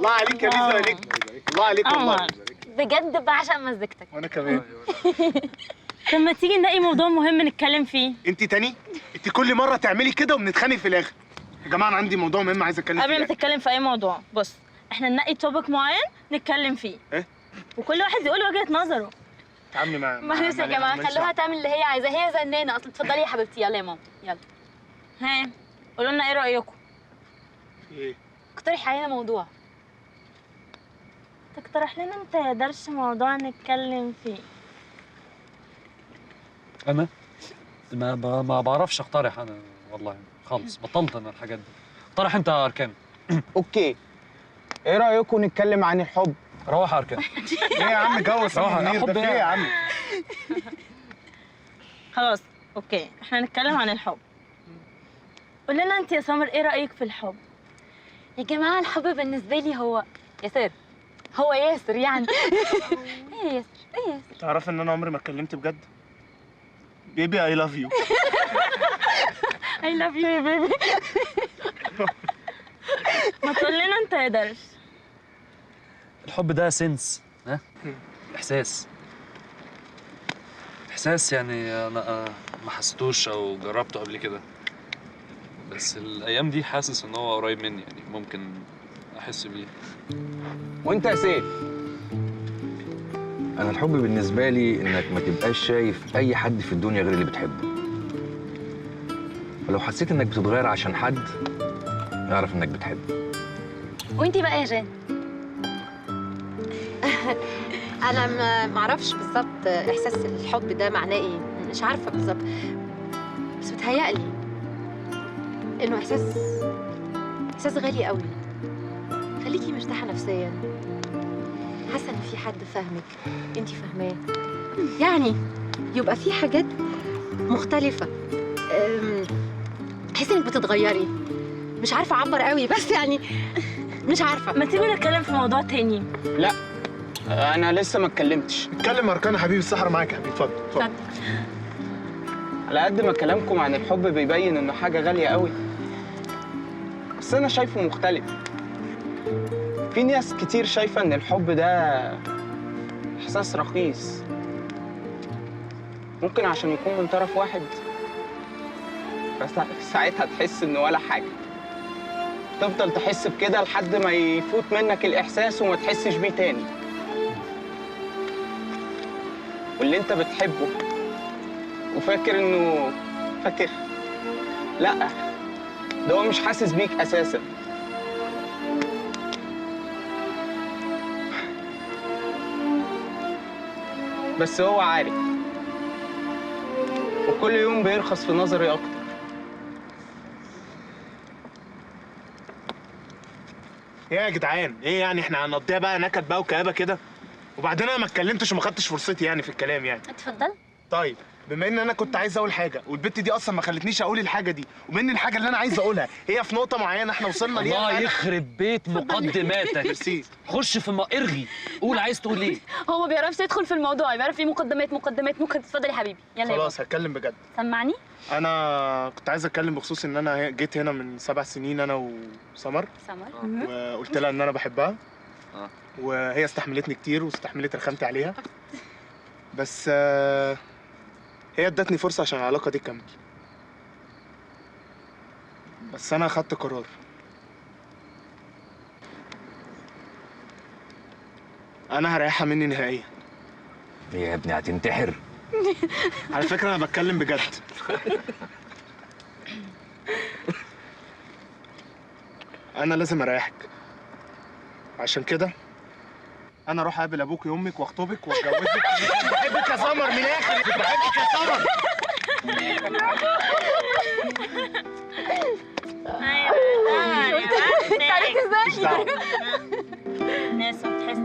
الله عليك يا ليزا، عليك الله عليك والله بجد بعشق مزيكتك. وانا كمان. طب ما تيجي نلاقي موضوع مهم نتكلم فيه. انت تاني؟ انت كل مره تعملي كده وبنتخانق في الاخر. يا جماعه انا عندي موضوع مهم عايز اتكلم فيه. قبل ما تتكلم في اي موضوع بص، احنا ننقي توبك معين نتكلم فيه. ايه؟ وكل واحد يقول وجهة نظره. تعاملي مع معلش يا جماعه خلوها تعمل اللي هي عايزاه، هي زنانه اصلا. اتفضلي يا حبيبتي، يلا يا ماما يلا. ها قولوا لنا ايه رايكم؟ ايه؟ اقترحي علينا موضوع. تقترح لنا انت يا درش موضوع نتكلم فيه. انا ما بعرفش اقترح انا والله خالص، بطلت انا الحاجات دي. اقترح انت يا اركان. اوكي، ايه رايكم نتكلم عن الحب؟ روح يا اركان. ايه يا عم جو روح منير ده في ايه يا عم؟ خلاص اوكي، احنا هنتكلم عن الحب. قول لنا انت يا سمر ايه رايك في الحب؟ يا جماعه الحب بالنسبه لي هو ياسر، هو ياسر يعني. ايه ياسر؟ ايه ياسر؟ تعرف ان انا عمري ما اتكلمت بجد؟ بيبي اي لاف يو. I love you يا بيبي. ما تقول لنا انت يا درش. الحب ده سنس، ها؟ احساس يعني انا ما حسيتوش او جربته قبل كده، بس الايام دي حاسس ان هو قريب مني، يعني ممكن احس بيه. وانت يا سيف؟ أنا الحب بالنسبة لي إنك ما تبقاش شايف أي حد في الدنيا غير اللي بتحبه. ولو حسيت إنك بتتغير عشان حد، اعرف إنك بتحبه. وانتي بقى يا جان؟ انا ما اعرفش بالظبط احساس الحب ده معناه ايه، مش عارفه بالظبط، بس بتهيألي انه احساس غالي قوي، خليكي مرتاحه نفسيا، حاسه ان في حد فاهمك انتي فاهماه، يعني يبقى في حاجات مختلفه، تحسي انك بتتغيري. مش عارفه اعبر قوي، بس يعني مش عارفه. ما تيجي نتكلم في موضوع تاني. لا انا لسه ما اتكلمتش. اتكلم اركان يا حبيبي، الصحراء معاك يا حبيبي، اتفضل. على قد ما كلامكم عن الحب بيبين انه حاجه غاليه قوي، بس انا شايفه مختلف. في ناس كتير شايفه ان الحب ده احساس رخيص، ممكن عشان يكون من طرف واحد، بس ساعتها تحس انه ولا حاجه، تفضل تحس بكده لحد ما يفوت منك الاحساس وما تحسش بيه تاني. واللي انت بتحبه وفاكر انه فاكر، لا، ده هو مش حاسس بيك اساسا. بس هو عارف، وكل يوم بيرخص في نظري اكتر. ايه يا جدعان؟ ايه يعني احنا هنقضيها بقى نكد بقى وكآبة كده؟ وبعدين انا ما اتكلمتش وما خدتش فرصتي يعني في الكلام يعني. اتفضل. طيب بما ان انا كنت عايز اقول حاجه والبت دي اصلا ما خلتنيش اقول الحاجه دي، وبما ان الحاجه اللي انا عايز اقولها هي في نقطه معينه احنا وصلنا ليها. الله يخرب بيت مقدماتك. ميرسي. خش في ارغي، قول عايز تقول ايه. هو ما بيعرفش يدخل في الموضوع، بيعرف ايه مقدمات. ممكن تتفضلي يا حبيبي، يلا يا خلاص هتكلم بجد. سمعني. انا كنت عايز اتكلم بخصوص ان انا جيت هنا من 7 سنين انا وسمر، وقلت لها ان انا بحبها، وهي استحملتني كتير واستحملت رخامتي عليها، بس هي ادتني فرصه عشان العلاقه دي تكمل، بس انا اخدت قرار. انا هريحها مني نهائيا. إيه يا ابني هتنتحر؟ على فكره انا بتكلم بجد. انا لازم اريحك، عشان كده انا اروح اقابل ابوك وامك واخطبك واتجوزك. بحبك يا سمر، من الاخر بحبك يا سمر. تعرفي ازاي؟ ناس بتحس.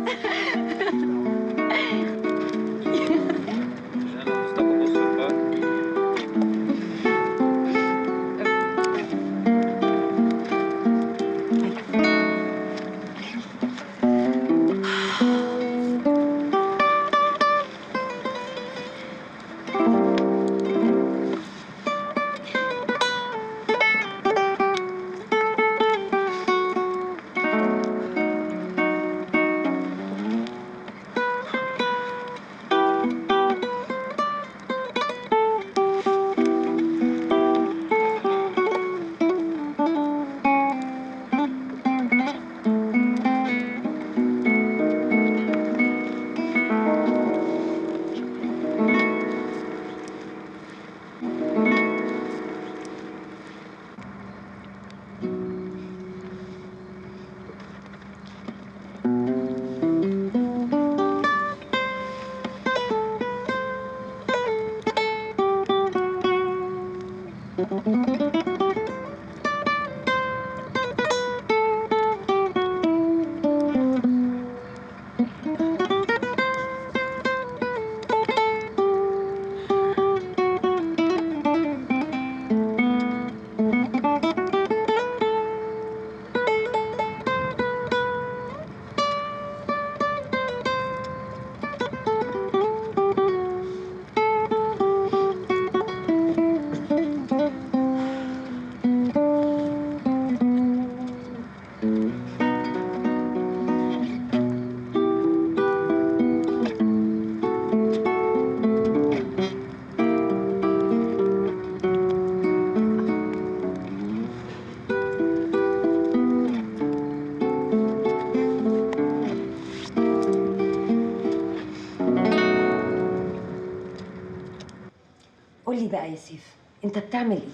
يا سيف، انت بتعمل ايه؟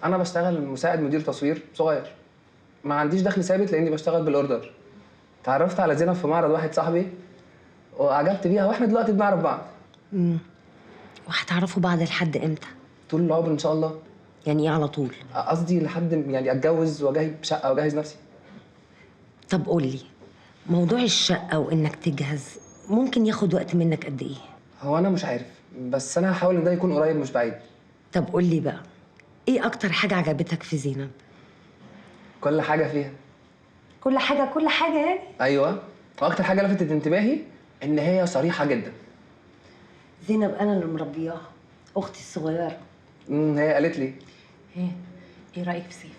انا بشتغل مساعد مدير تصوير صغير، ما عنديش دخل ثابت لاني بشتغل بالاوردر. اتعرفت على زينب في معرض واحد صاحبي واعجبت بيها، واحنا دلوقتي بنعرف بعض. وهتعرفوا بعض لحد امتى؟ طول العمر ان شاء الله. يعني ايه على طول؟ قصدي لحد يعني اتجوز واجهز شقه واجهز نفسي. طب قول لي، موضوع الشقه وانك تجهز ممكن ياخد وقت منك قد ايه؟ هو انا مش عارف، بس انا هحاول ان ده يكون قريب مش بعيد. طب قول لي بقى، ايه اكتر حاجه عجبتك في زينب؟ كل حاجه فيها. كل حاجه يعني؟ ايوه، واكتر حاجه لفتت انتباهي ان هي صريحه جدا. زينب انا اللي مربياها، اختي الصغيره. هي قالت لي. ايه رايك في سيف؟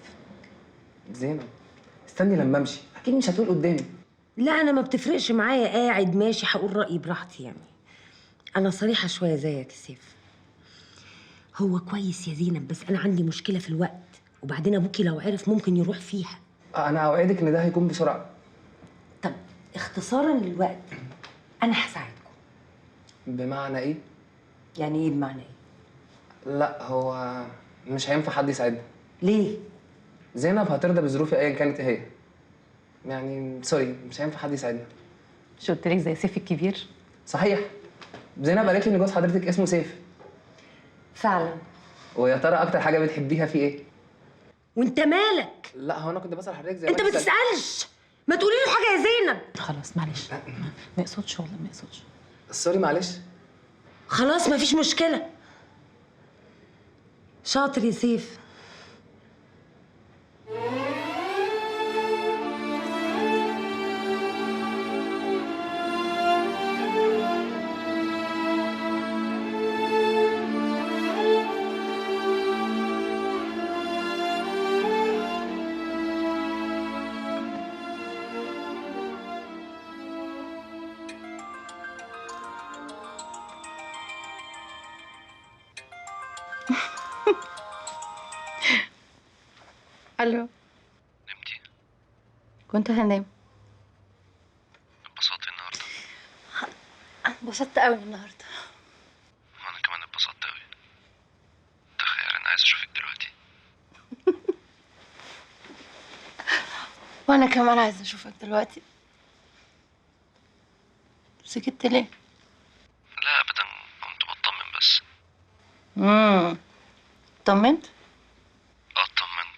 زينب استني لما امشي، اكيد مش هتقول قدامي. لا انا ما بتفرقش معايا، قاعد ماشي هقول رايي براحتي يعني. انا صريحه شويه زيك يا سيف. هو كويس يا زينب، بس انا عندي مشكله في الوقت، وبعدين ابوكي لو عرف ممكن يروح فيها. انا اوعدك ان ده هيكون بسرعه. طب اختصارا للوقت انا هساعدكم. بمعنى ايه؟ يعني ايه بمعنى ايه؟ لا هو مش هينفع حد يساعدنا. ليه؟ زينب هترضى بظروفي ايا كانت ايه هي. يعني سوري، مش هينفع حد يساعدنا. مش قلت لك زي سيف الكبير؟ صحيح، زينب قالت لي ان جوز حضرتك اسمه سيف. فعلا. ويا ترى اكتر حاجه بتحبيها فيه ايه؟ وانت مالك؟ لا هو انا كنت بسال حضرتك زي انت ما تسالش، ما تقولي له حاجه يا زينب. خلاص معلش، ما يقصدش والله ما يقصدش. سوري معلش. خلاص مفيش مشكله. شاطر يا سيف. الو. نمتي؟ كنت هنام. اتبسطتي النهارده؟ انبسطت قوي النهارده. وانا كمان اتبسطت قوي. تخيل انا عايز اشوفك دلوقتي. وانا كمان عايزه اشوفك دلوقتي. سكت ليه؟ لا ابدا، كنت بطمن بس. طمنت؟ اطمنت.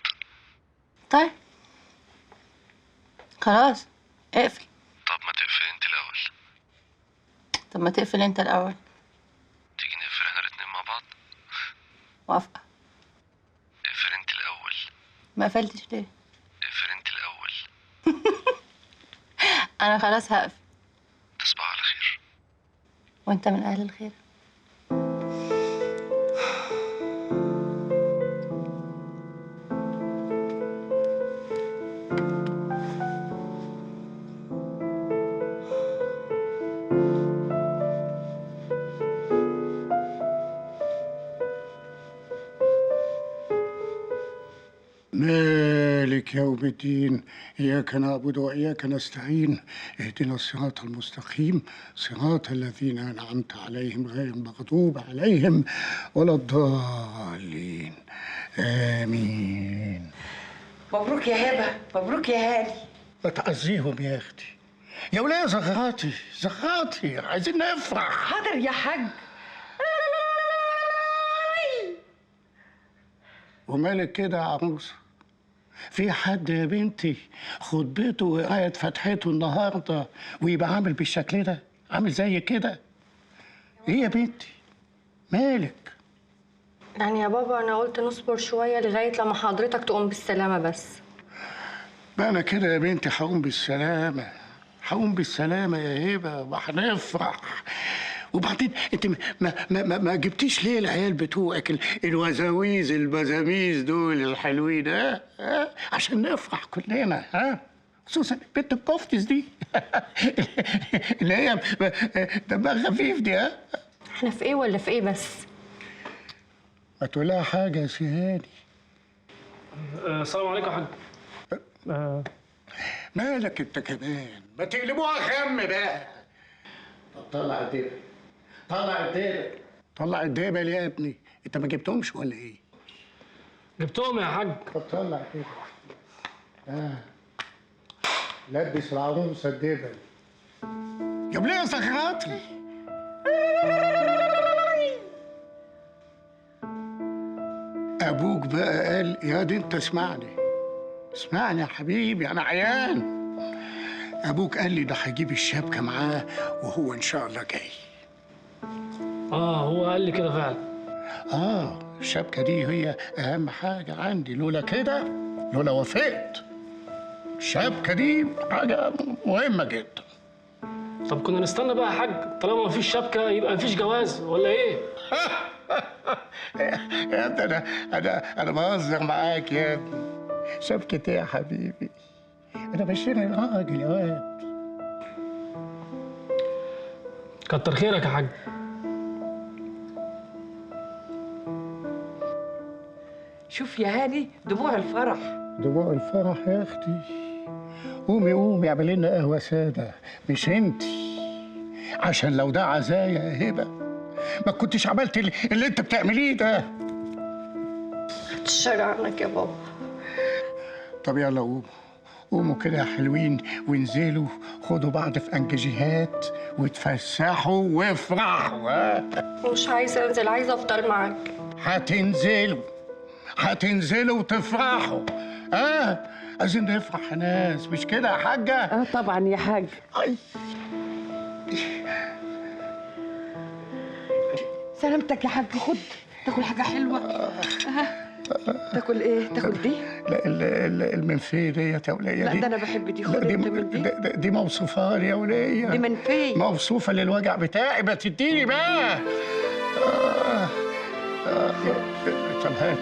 طيب خلاص اقفل. طب ما تقفلي انت الاول. طب ما تقفل انت الاول. تيجي نقفل احنا الاتنين مع بعض. موافقه. اقفل انت الاول. ما قفلتش ليه؟ اقفل انت الاول. انا خلاص هقفل. تصبح على خير. وانت من اهل الخير. مالك يوم الدين، إياك نعبد وإياك نستعين، اهدنا الصراط المستقيم، صراط الذين أنعمت عليهم غير المغضوب عليهم ولا الضالين، آمين. مبروك يا هبه، مبروك يا هاني. بتعزيهم يا أختي. يا ولاية زغراتي زغراتي، عايزين نفرح. حاضر يا حاج. ومالك كده يا عروسة؟ في حد يا بنتي خطبته وقاعد فتحته النهارده ويبقى عامل بالشكل ده، عامل زي كده؟ ايه يا بنتي؟ مالك؟ يعني يا بابا انا قلت نصبر شويه لغايه لما حضرتك تقوم بالسلامه بس. بقى انا كده يا بنتي هقوم بالسلامه، هقوم بالسلامه يا هبه وهنفرح. وبعدين انت ما جبتيش ليه العيال بتوعك الوزاويز البزاميز دول الحلوين؟ ها عشان نفرح كلنا، ها؟ خصوصا بنت الكفتس دي اللي هي دمها خفيف دي. ها احنا في ايه ولا في ايه بس؟ ما تقولها حاجه يا سي هاني. السلام عليكم يا حاج. مالك انت كمان؟ ما تقلبوها خم بقى. طلع الدبل، طلع الدبل، طلع الدبل يا ابني. انت ما جبتهمش ولا ايه؟ جبتهم يا حاج. طب طلع كده. لبس العروسه الدبل. جاب لي سكراتي. ابوك بقى قال يا دي انت اسمعني يا حبيبي، انا عيان. ابوك قال لي ده هيجيب الشبكه معاه وهو ان شاء الله جاي. هو قال لي كده فعلا. الشبكه دي هي اهم حاجه عندي، لولا كده، لولا وافقت، الشبكه دي حاجه مهمه جدا. طب كنا نستنى بقى يا حاج، طالما مفيش شبكه يبقى مفيش جواز ولا ايه؟ يا ابني انا بهزر معاك يا ابني. شبكه ايه يا حبيبي؟ انا بشتري راجل يا واد. كتر خيرك يا حاج. شوف يا هاني دموع الفرح. دموع الفرح يا اختي. قومي اعملي لنا قهوه ساده، مش انتي، عشان لو ده عزايا يا هبه ما كنتش عملت اللي انت بتعمليه ده. هتشتري عنك يا بابا. طب يلا قوموا كده يا حلوين وانزلوا خدوا بعض في انجيجيهات وتفسحوا وافرحوا. مش عايزه انزل، عايزه افضل معاك. هتنزلوا وتفرحوا. عايزين نفرح يا ناس، مش كده يا حاجه؟ طبعا يا حاج. سلامتك يا حاج، خد تاكل حاجه حلوه. تاكل ايه؟ تاكل دي؟ لا المنفيه ديت يا وليه. لا ده انا بحب دي. خد انت من دي. دي موصوفه لي يا وليه. دي منفيه موصوفه للوجع بتاعي، ما تديني بقى. طب هات.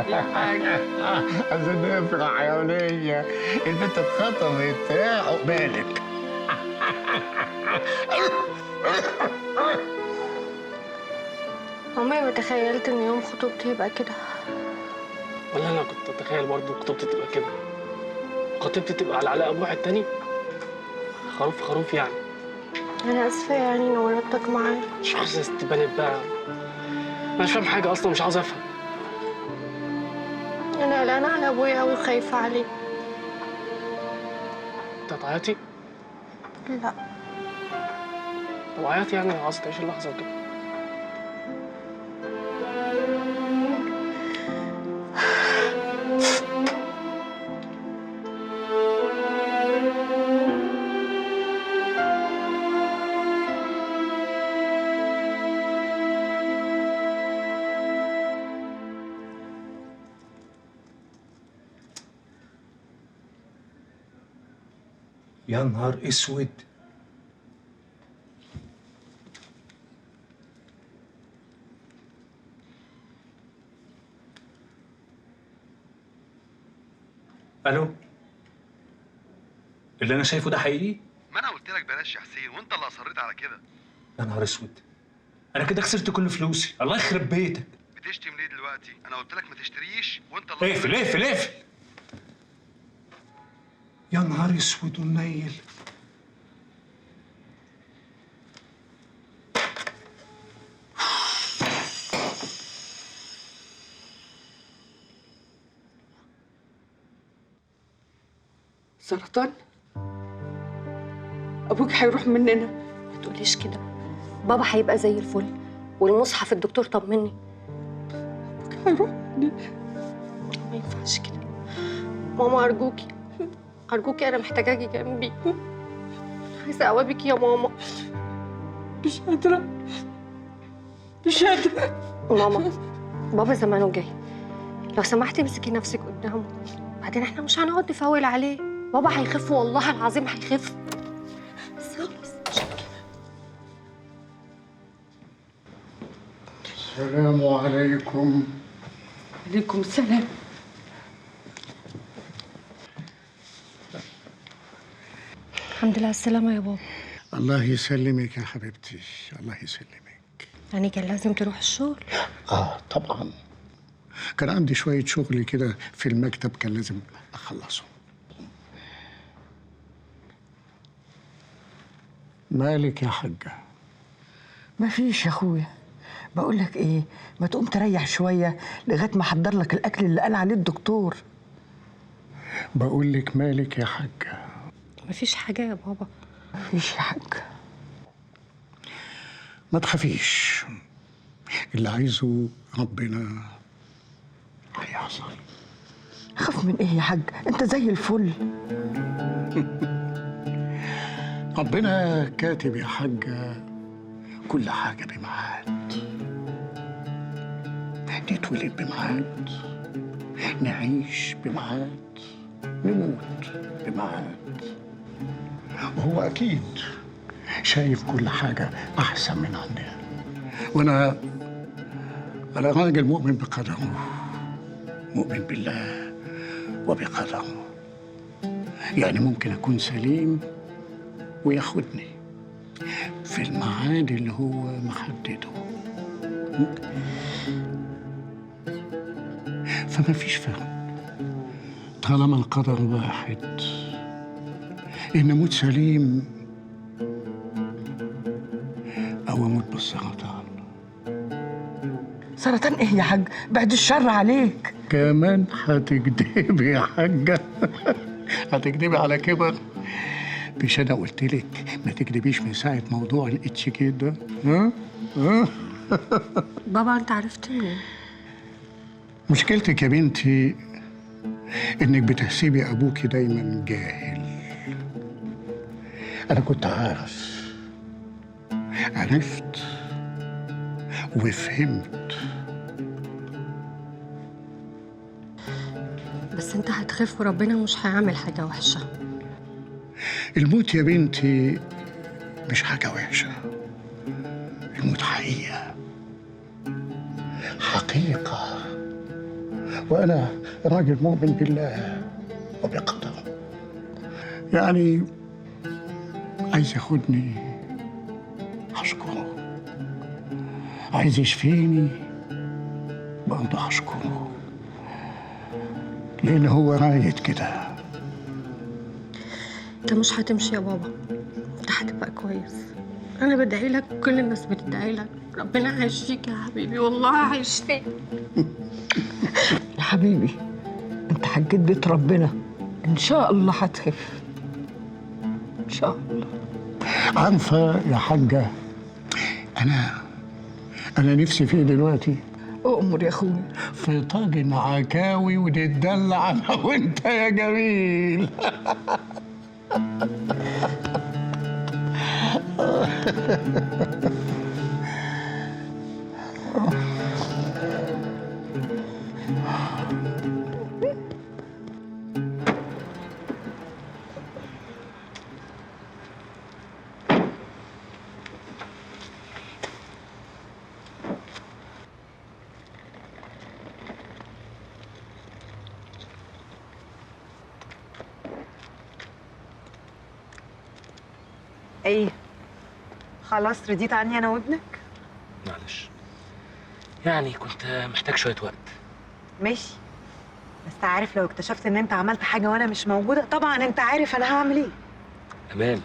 يا حاج عايزين نفرح يا وليه. البنت اتخطبت، عقبالك. عمري ما تخيلت ان يوم خطوبتي يبقى كده. ولا انا كنت اتخيل برضه خطوبتي تبقى كده. خطيبتي تبقى على علاقه بواحد تاني. خروف يعني. انا اسفه يعني ان ورطتك معايا. مش عاوز تبان بقى. انا مش فاهم حاجه اصلا، مش عاوز افهم. انا قلقانه على ابويا قوي وخايفه عليه. انت هتعيطي؟ لا. طب عيطي يعني، عاوز تعيش اللحظه وكده. يا نهار اسود. الو، اللي انا شايفه ده حقيقي؟ ما انا قلت لك بلاش يا حسين وانت اللي اصريت على كده. يا نهار اسود، انا كده خسرت كل فلوسي. الله يخرب بيتك. بتشتم ليه دلوقتي؟ انا قلت لك ما تشتريش وانت اللي اقفل. يا نهار اسود ومنيل. سرطان؟ ابوك هيروح مننا. ما تقوليش كده، بابا هيبقى زي الفل والمصحف الدكتور طمني. ابوك هيروح مننا. ما ينفعش كده ماما، ارجوكي انا محتاجاكي جنبي. عايزه اوابك يا ماما. مش قادره. ماما، بابا زمانه جاي، لو سمحتي امسكي نفسك قدامه. بعدين احنا مش هنقعد نفول عليه. بابا هيخف والله العظيم هيخف. بس خلاص. السلام عليكم. عليكم السلام. الحمد لله على السلامة يا بابا. الله يسلمك يا حبيبتي، الله يسلمك. يعني كان لازم تروح الشغل؟ طبعا. كان عندي شوية شغل كده في المكتب كان لازم أخلصه. مالك يا حاجة؟ مفيش يا اخويا. بقول لك ايه، ما تقوم تريح شويه لغايه ما احضر لك الاكل اللي قال عليه الدكتور. بقول لك مالك يا حاجة؟ مفيش حاجة يا بابا. مفيش يا حاج. ما تخافيش، اللي عايزه ربنا هيحصل. خاف من ايه يا حاج؟ انت زي الفل. ربنا كاتب يا حاجة كل حاجة بميعاد. نتولد بميعاد، نعيش بميعاد، نموت بميعاد. وهو أكيد شايف كل حاجة أحسن من عندنا. وأنا راجل مؤمن بقدره، مؤمن بالله وبقدره. يعني ممكن أكون سليم وياخدني في الميعاد اللي هو محدده. فما فيش فرق طالما القدر واحد، إن أموت سليم أو أموت بالسرطان. سرطان ايه يا حاج؟ بعد الشر عليك. كمان هتكدبي يا حاجة؟ هتكدبي على كبر؟ مش أنا قلت لك ما تكدبيش من ساعة موضوع الاتشيكيت ده؟ ها؟ بابا انت عرفت منين؟ مشكلتك يا بنتي إنك بتحسبي أبوكي دايما جاهل. أنا كنت عرفت وفهمت. بس انت هتخاف وربنا مش هيعمل حاجة وحشة. الموت يا بنتي مش حاجة وحشة، الموت حقيقة، حقيقة. وأنا راجل مؤمن بالله وبقدره. يعني عايز ياخدني هشكره، عايز يشفيني برضه هشكره، لأن هو رايد كده. انت مش هتمشي يا بابا، انت هتبقى كويس. انا بدعي لك وكل الناس بتدعي لك. ربنا هيشفيك يا حبيبي، والله هيشفيك. يا حبيبي انت حجيت بيت ربنا، ان شاء الله هتخف ان شاء الله. عارفة يا حاجة، أنا نفسي فيه دلوقتي. أؤمر يا أخويا. في طاجن عكاوي ونتدلع أنا وأنت يا جميل. ايه؟ خلاص رضيت عني انا وابنك؟ معلش، يعني كنت محتاج شويه وقت. ماشي، بس عارف لو اكتشفت ان انت عملت حاجه وانا مش موجوده، طبعا انت عارف انا هعمل ايه. امال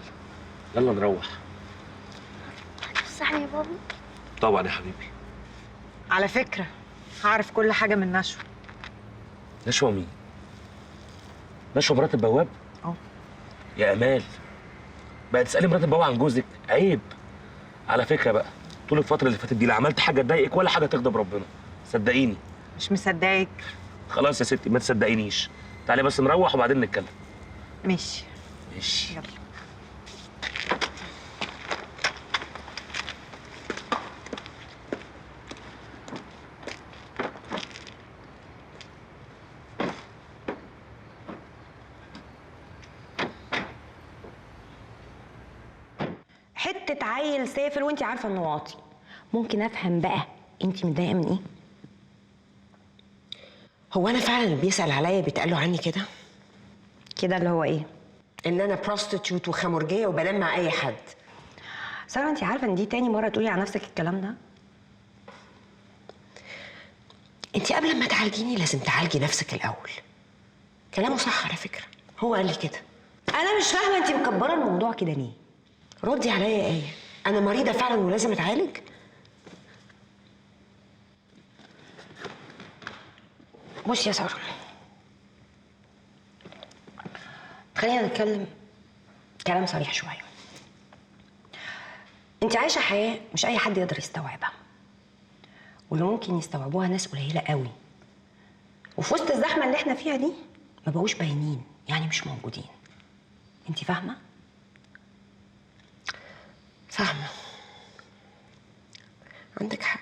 يلا نروح. صح يا بابا؟ طبعا يا حبيبي. على فكره هعرف كل حاجه من نشوى. نشوى مين؟ نشوى مرات البواب؟ يا امال بقى تسالي مرات البواب عن جوزك؟ عيب. على فكره بقى، طول الفتره اللي فاتت دي لا عملت حاجه تضايقك ولا حاجه تغضب ربنا، صدقيني. مش مصدقك. خلاص يا ستي ما تصدقينيش، تعالي بس نروح وبعدين نتكلم. ماشي ماشي. يلا. حتة عيل سافر وانت عارفة انه واطي. ممكن افهم بقى انت متضايقة من ايه؟ هو انا فعلا اللي بيسأل عليا بيتقال له عني كده؟ كده اللي هو ايه؟ ان انا بروستيتيوت وخمرجية وبنام مع اي حد. سارة انت عارفة ان دي تاني مرة تقولي على نفسك الكلام ده؟ انت قبل ما تعالجيني لازم تعالجي نفسك الاول. كلامه صح على فكرة، هو قال لي كده. انا مش فاهمة انت مكبرة الموضوع كده ليه؟ ردي عليا يا ايه، انا مريضه فعلا ولازم اتعالج؟ بصي يا ساره، خلينا نتكلم كلام صريح شويه. انت عايشه حياه مش اي حد يقدر يستوعبها، واللي ممكن يستوعبوها ناس قليله قوي، وفي وسط الزحمه اللي احنا فيها دي ما بقوش باينين، يعني مش موجودين. انت فاهمه؟ فاهمه، عندك حق.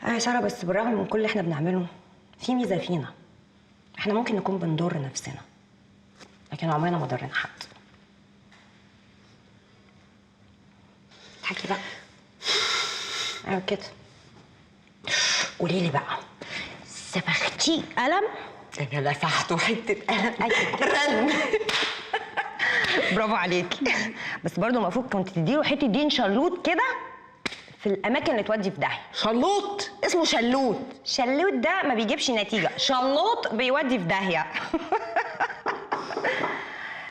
يا ساره، بس بالرغم من كل اللي احنا بنعمله في ميزه فينا، احنا ممكن نكون بنضر نفسنا لكن عمرنا ما ضرنا حد. اضحكي بقى. ايوه كده. قولي لي بقى، سبختي قلم؟ انا لسعته حته قلم. رن. برافو عليكي. بس برضه المفروض كنت تديله حته دين شلوط كده في الاماكن اللي تودي في داهيه. شلوط؟ اسمه شلوط. شلوط ده ما بيجيبش نتيجه، شلوط بيودي في داهيه.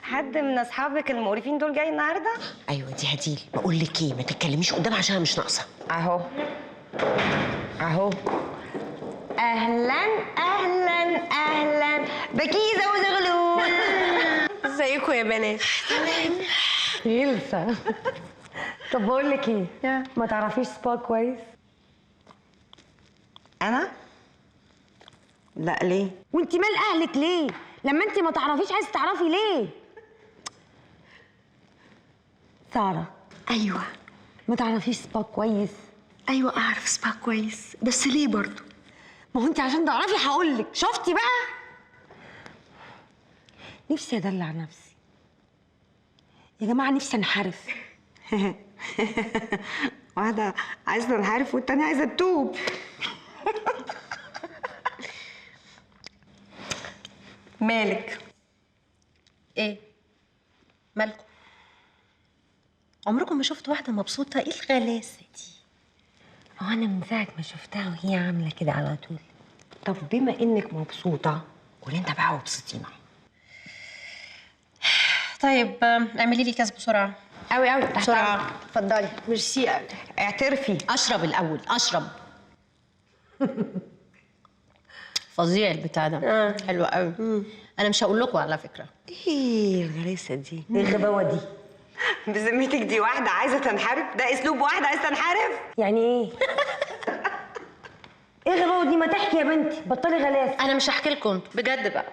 حد من اصحابك المقرفين دول جاي النهارده؟ ايوه دي هديل. بقول لك ايه، ما تتكلميش قدام عشان أنا مش ناقصه. اهو اهو. اهلا اهلا اهلا بكيزه وزغلول. ازيكم يا بنات؟ تمام. يلسى. طب بقول لك ايه، ما تعرفيش سبا كويس؟ انا؟ لا ليه؟ وانت مال اهلك ليه؟ لما انت ما تعرفيش عايزه تعرفي ليه؟ ساره. ايوه. ما تعرفيش سبا كويس؟ ايوه اعرف سبا كويس، بس ليه برضو؟ ما هو انت عشان تعرفي هقول لك. شفتي بقى؟ نفسي ادلع نفسي يا جماعه، نفسي انحرف. واحده عايزه تنحرف والتانيه عايزه تتوب. مالك؟ ايه؟ مالكم؟ عمركم ما شفت واحدة مبسوطة؟ ايه الغلاسة دي؟ هو انا من ساعه ما شفتها وهي عامله كده على طول. طب بما انك مبسوطه قولي انت بقى وابسطينا. طيب اعملي لي كاس بسرعة. قوي قوي. بسرعة. اتفضلي. ميرسي قوي. اعترفي. اشرب الاول، اشرب. فظيع البتاع ده. حلو قوي. انا مش هقول لكم على فكرة. ايه الغلاسه دي؟ ايه الغباوه دي؟ بذمتك دي واحده عايزه تنحرف؟ ده اسلوب واحده عايزه تنحرف؟ يعني ايه؟ ايه الغباوه دي؟ ما تحكي يا بنتي، بطلي غلاسه. انا مش هحكي لكم بجد بقى.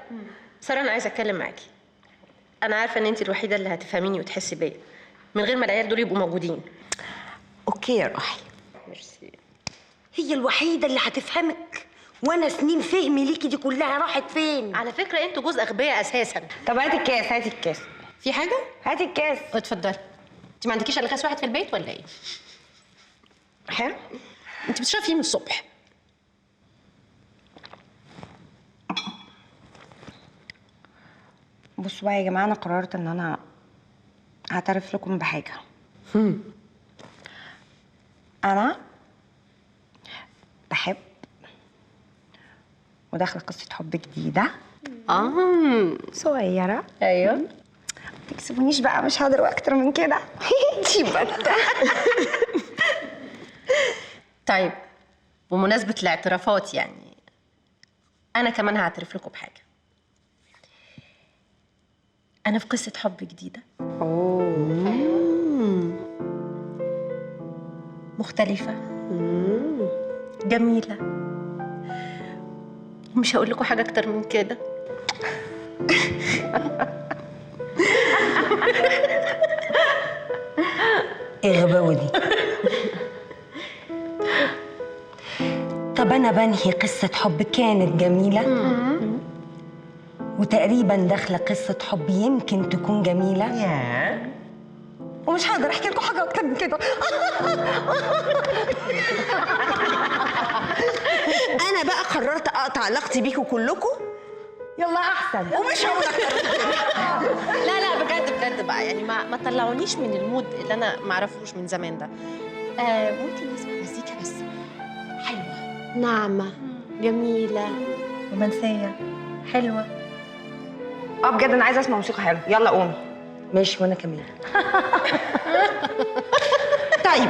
ساره انا عايزه اتكلم معاكي. انا عارفه ان انت الوحيده اللي هتفهميني وتحسي بيا من غير ما العيال دول يبقوا موجودين. اوكي يا روحي. ميرسي. هي الوحيده اللي هتفهمك، وانا سنين فهمي ليكي دي كلها راحت فين؟ على فكره انتوا جوز اغبياء اساسا. طب هاتي الكاس، هاتي الكاس. في حاجه؟ هاتي الكاس. اتفضلي. انت ما عندكيش الا كاس واحد في البيت ولا ايه؟ حلو. انت بتشربي فيه من الصبح. بصوا بقى يا جماعه، انا قررت ان انا هعترف لكم بحاجه. انا بحب وداخله قصه حب جديده. صغيره. ايوه. ما تكسبونيش بقى، مش هقدر اكتر من كده. دي بطه. طيب بمناسبه الاعترافات، يعني انا كمان هعترف لكم بحاجه. انا في قصه حب جديده. مختلفه. جميله. ومش هقول لكم حاجه اكتر من كده. ايه الغباوه دي؟ طب انا بنهي قصه حب كانت جميله وتقريبا داخله قصه حب يمكن تكون جميله. ومش هقدر احكي لكم حاجه اكتر من كده. انا بقى قررت اقطع علاقتي بيكم كلكم. يلا احسن. ومش هقول اكتر من كده. لا لا بجد بجد بقى، يعني ما تطلعونيش من المود اللي انا ما اعرفوش من زمان ده. ممكن نسمع مزيكا بس حلوه، ناعمه، جميله، رومانسيه، حلوه. بجد انا عايزه اسمع موسيقى حلوه. يلا قومي. ماشي وانا كمان. طيب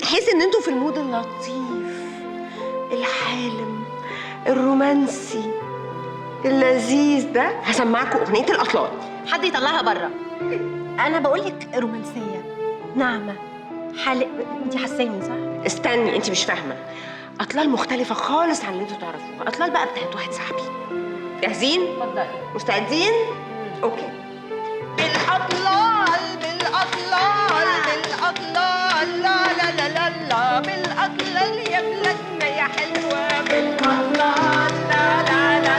حس ان انتوا في المود اللطيف الحالم الرومانسي اللذيذ ده، هسمعكم اغنيه الاطلال. حد يطلعها بره. انا بقول لك رومانسيه ناعمه حالق. انت حاساني صح؟ استني، انت مش فاهمه. اطلال مختلفه خالص عن اللي انتوا تعرفوها. اطلال بقى بتاعت واحد صاحبي. جاهزين؟ اتفضلي. مستعدين؟ اوكي. بالاطلال بالاطلال بالاطلال لا لا لا لا لا بالاطلال يا بلادنا يا حلوه بالاطلال لا لا لا.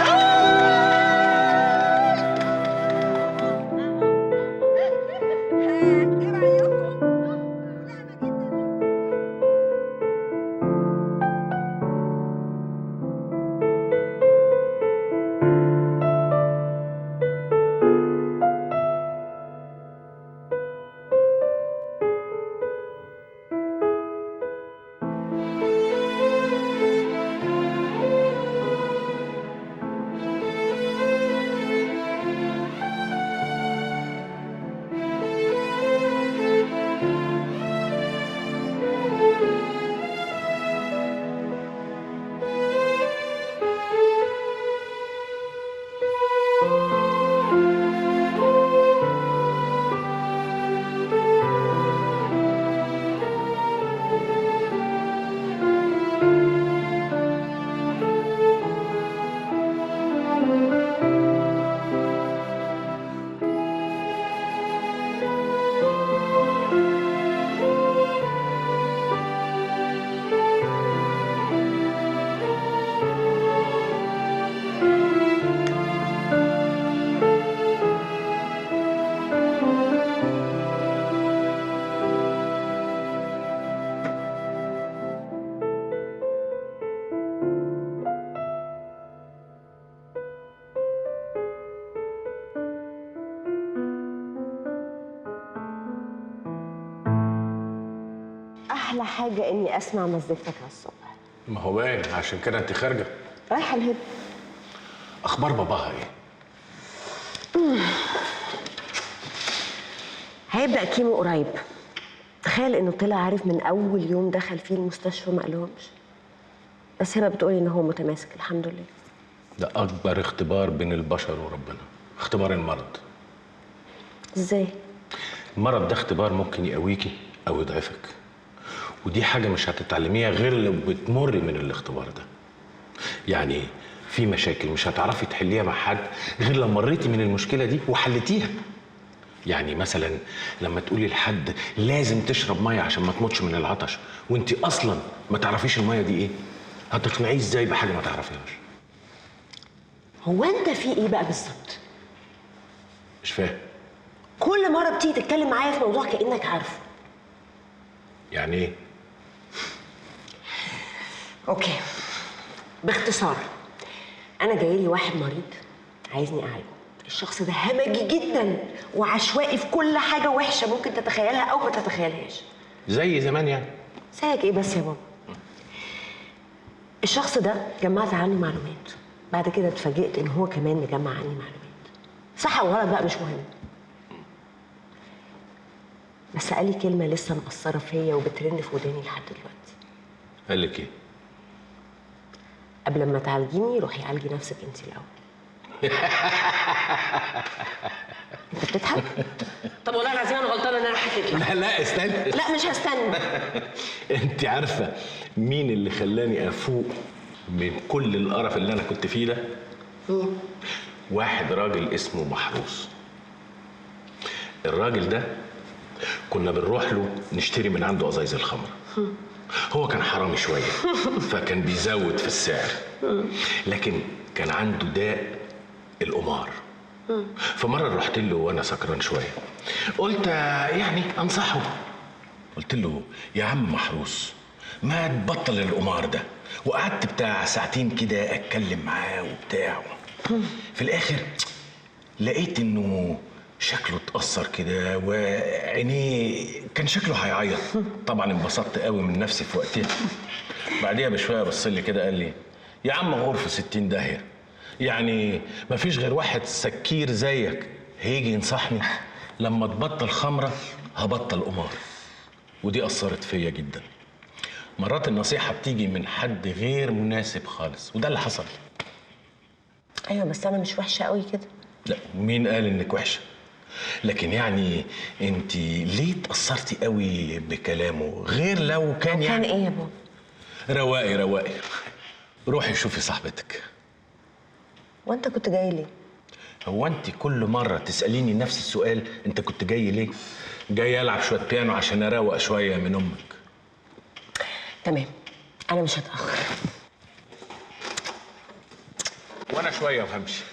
احلى حاجه اني اسمع مزيكتك على الصبح. ما هو باين، عشان كده انت خارجه. رايحه الهند. اخبار باباها ايه؟ هيبدا كيمو قريب. تخيل انه طلع عارف من اول يوم دخل فيه المستشفى ما قالهمش. بس هبه بتقولي ان هو متماسك الحمد لله. ده اكبر اختبار بين البشر وربنا، اختبار المرض. ازاي؟ المرض ده اختبار ممكن يقويكي او يضعفك، ودي حاجه مش هتتعلميها غير لو بتمري من الاختبار ده. يعني في مشاكل مش هتعرفي تحليها مع حد غير لما مريتي من المشكله دي وحلتيها. يعني مثلا لما تقولي لحد لازم تشرب ميه عشان ما تموتش من العطش وانت اصلا ما تعرفيش الميه دي ايه، هتقنعيه ازاي بحاجه ما تعرفيهاش؟ هو انت في ايه بقى بالظبط؟ مش فاهم. كل مره بتيجي تتكلم معايا في موضوع كانك عارفه. يعني ايه؟ اوكي، باختصار انا جايلي واحد مريض عايزني اعالجه. الشخص ده همجي جدا وعشوائي في كل حاجه وحشه ممكن تتخيلها او ما تتخيلهاش. زي زمان يعني؟ زيك ايه بس يا بابا؟ الشخص ده جمعت عنه معلومات، بعد كده اتفاجئت ان هو كمان مجمع عني معلومات. صح او غلط بقى مش مهم، بس قال لي كلمه لسه مأثره فيا وبترن في وداني لحد دلوقتي. قال لك ايه؟ قبل ما تعالجيني روحي عالجي نفسك انت الاول. انت بتضحك؟ طب والله العظيم انا غلطانه ان انا حكيت لك. لا استنى. لا مش هستنى. انت عارفه مين اللي خلاني افوق من كل القرف اللي انا كنت فيه ده؟ واحد راجل اسمه محروس. الراجل ده كنا بنروح له نشتري من عنده ازايز الخمر. هو كان حرامي شويه فكان بيزود في السعر، لكن كان عنده داء القمار. فمره رحت له وانا سكران شويه، قلت يعني انصحه. قلت له يا عم محروس ما تبطل القمار ده، وقعدت بتاع ساعتين كده اتكلم معاه وبتاع. في الاخر لقيت انه شكله اتأثر كده وعينيه كان شكله هيعيط. طبعا انبسطت قوي من نفسي في وقتها. بعديها بشويه بص لي كده قال لي يا عم غرفه 60 داهيه، يعني مفيش غير واحد سكير زيك هيجي ينصحني؟ لما تبطل خمره هبطل قمار، ودي اثرت فيا جدا. مرات النصيحه بتيجي من حد غير مناسب خالص، وده اللي حصل. ايوه بس انا مش وحشه قوي كده. لا، مين قال انك وحشه؟ لكن يعني انت ليه اتاثرتي قوي بكلامه غير لو كان كان ايه يا بابا؟ رواقي رواقي، روحي شوفي صاحبتك. وانت كنت جاي ليه؟ هو انت كل مره تساليني نفس السؤال، انت كنت جاي ليه؟ جاي العب شويه بيانو عشان اروق شويه من امك. تمام، انا مش هتاخر. وانا شويه وهمشي.